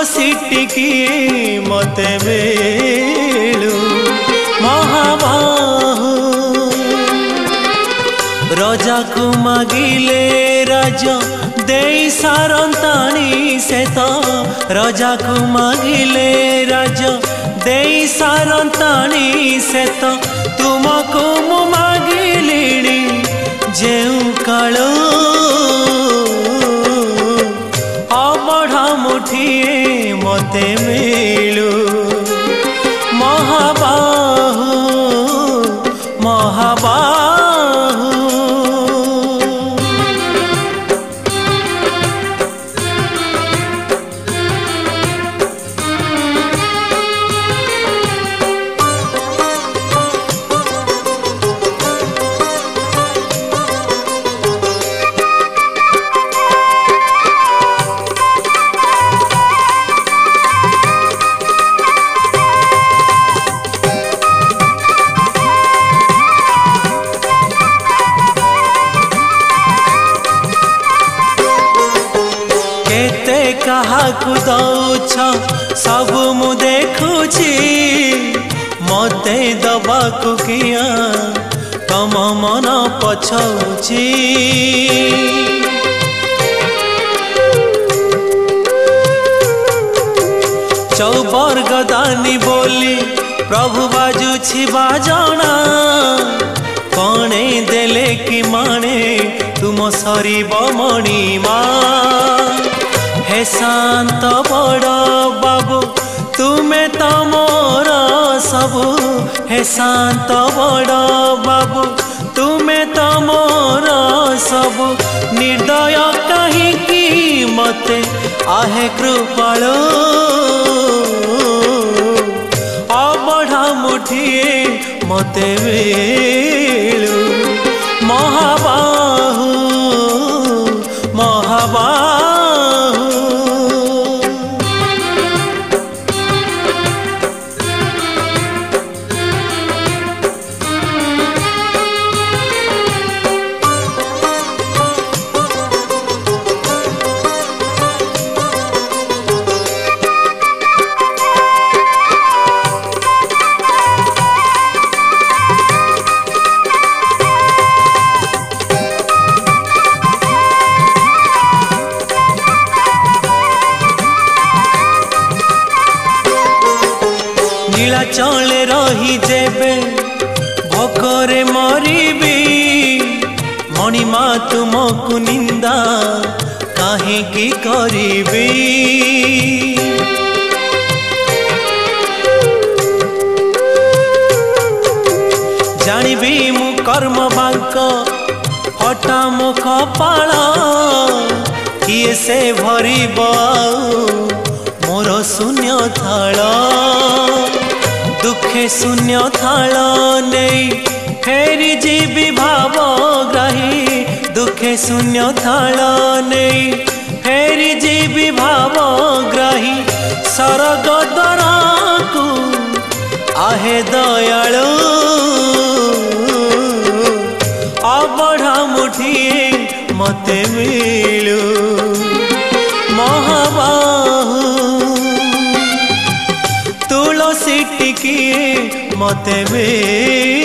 तुलसी टिकी मते मिलू महाबाहु राजा को मागिले राजा दे सारंताणी से तो राजा को मागिले राजा दे सारंताणी से तो तुमको मु मागिली जेउ कालो अबढ़ा मुठिए मते मिलू महाबाहु महाबाहु काहाकु दौछ सब मु देखुची मते दबाकु किया तम मन पछौची चौबर गदानी बोली प्रभु बाजुछि बाजना कणे देले कि माने तुम सरीब मणिमा हे शांत बड़ बाबू तुम्हें तो मोर सबू हे शांत बड़ बाबू तुम्हें तो मोर सबू निर्दय कहीं मते आहे कृपालो अबढ़ा मुठिए मते मिलू महाबाहु महाबाहु नीलाचले रही जेबे भोकरे मरीबी मणिमा तुमको निंदा काहे की करीबी जानिबी मु कर्म बांक फटा मो कपाल किए से भरीब मोर शून्य थाल दुखे शून्य थाल नहीं फेरी जीवी भावग्राही दुखे शून्य थाल नहीं फेरी जीवी भावग्राही सरग दरकू आहे दयालु अबढ़ा मुठिए मते मिलू महाबाहु तुलसी टिकी मते मिलू।